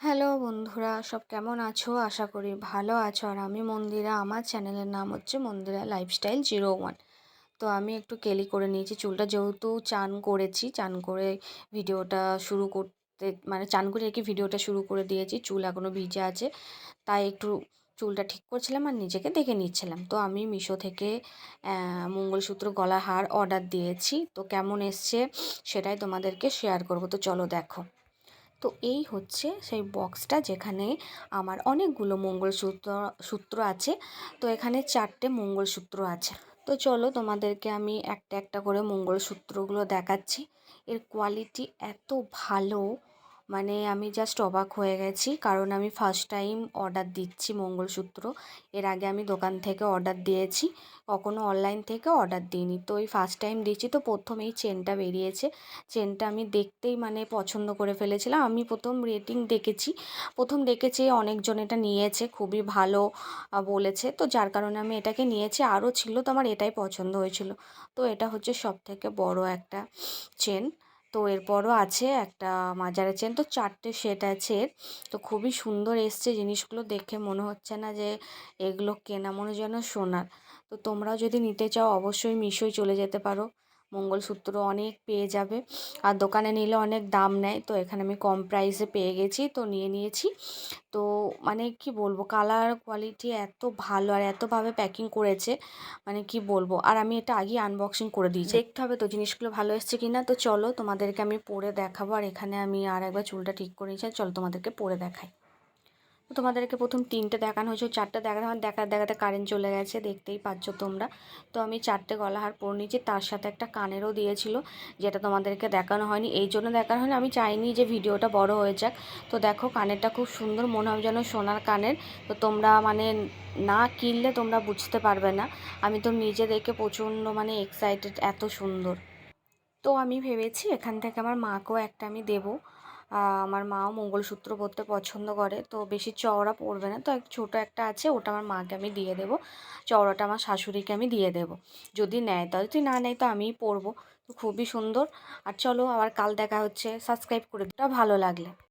Hello বন্ধুরা, সব কেমন আছো? আশা করি ভালো আছো। আর আমি মন্দিরা, আমার চ্যানেলের নাম হচ্ছে মন্দিরা লাইফস্টাইল 01। তো আমি একটু কেলি করে নিয়েছি চুলটা, যেহেতু চান করেছি, চান করে ভিডিওটা শুরু করতে মানে চান করে রেখে ভিডিওটা শুরু করে দিয়েছি, চুল এখনও ভিজে আছে, তাই একটু চুলটা ঠিক করছিলাম আর নিজেকে দেখে নিচ্ছিলাম। তো আমি মিশো থেকে মঙ্গলসূত্র গলার হার অর্ডার দিয়েছি, তো কেমন এসছে সেটাই তোমাদেরকে শেয়ার করব। তো চলো দেখো। তো এই হচ্ছে সেই বক্সটা, যেখানে আমার অনেকগুলো সূত্র আছে। তো এখানে 4টে মঙ্গলসূত্র আছে। তো চলো তোমাদেরকে আমি একটা একটা করে মঙ্গলসূত্রগুলো দেখাচ্ছি। এর কোয়ালিটি এত ভালো, মানে আমি জাস্ট অবাক হয়ে গেছি, কারণ আমি ফার্স্ট টাইম অর্ডার দিচ্ছি মঙ্গলসূত্র। এর আগে আমি দোকান থেকে অর্ডার দিয়েছি, কখনো অনলাইন থেকে অর্ডার দিইনি। তো এই ফার্স্ট টাইম দিচ্ছি। তো প্রথমেই চেনটা বেরিয়েছে, চেনটা আমি দেখতেই মানে পছন্দ করে ফেলেছিলাম। আমি প্রথম দেখেছি অনেকজন এটা নিয়েছে, খুবই ভালো বলেছে, তো যার কারণে আমি এটাকে নিয়েছি। আরও ছিল, তো আমার এটাই পছন্দ হয়েছিল। তো এটা হচ্ছে সবথেকে বড় একটা চেন। তো এরপরও আছে একটা মাজারের চেন। তো 4টে সেট আছে এর। তো খুবই সুন্দর এসছে জিনিসগুলো, দেখে মনে হচ্ছে না যে এগুলো কেনা, মনে যেন সোনার। তো তোমরাও যদি নিতে চাও অবশ্যই মিশোয় চলে যেতে পারো, মঙ্গলসূত্র অনেক পেয়ে যাবে। আর দোকানে নিলে অনেক দাম নেয়, তো এখানে আমি কম প্রাইসে পেয়ে গেছি, তো নিয়ে নিয়েছি। তো মানে কি বলবো, কালার কোয়ালিটি এত ভালো আর এতভাবে প্যাকিং করেছে, মানে কি বলবো। আর আমি এটা আগেই আনবক্সিং করে দিয়েছি, দেখতে হবে তো জিনিসগুলো ভালো এসছে কিনা। তো চলো তোমাদেরকে আমি পরে দেখাবো। আর এখানে আমি আর একবার চুলটা ঠিক করে নিয়েছি, চলো তোমাদেরকে পরে দেখাই। তো তোমাদেরকে প্রথম 3টে দেখানো হয়েছে, 4টে দেখানো, আমার দেখাতে দেখাতে কারেন্ট চলে গেছে, দেখতেই পাচ্ছ তোমরা। তো আমি 4টে গলাহার পরে নিয়েছি, তার সাথে একটা কানেরও দিয়েছিল, যেটা তোমাদেরকে দেখানো হয়নি। এই জন্য দেখানো হয়নি, আমি চাইনি যে ভিডিওটা বড় হয়ে যাক। তো দেখো কানেরটা খুব সুন্দর, মনে হয় যেন সোনার কানের। তো তোমরা মানে না কিনলে তোমরা বুঝতে পারবে না। আমি তো নিজে দেখে প্রচণ্ড মানে এক্সাইটেড, এত সুন্দর। তো আমি ভেবেছি এখান থেকে আমার মাকেও একটা আমি দেবো। আমার মাও মঙ্গলসূত্র পরতে পছন্দ করে, তো বেশি চওড়া পরবে না, তো এক ছোটো একটা আছে, ওটা আমার মাকে আমি দিয়ে দেবো। চওড়াটা আমার শাশুড়িকে আমি দিয়ে দেবো, যদি নেয়। তাই যদি না নেয় তো আমিই পরবো। তো খুবই সুন্দর। আর চলো আবার কাল দেখা হচ্ছে, সাবস্ক্রাইব করে দিটা ভালো লাগলে।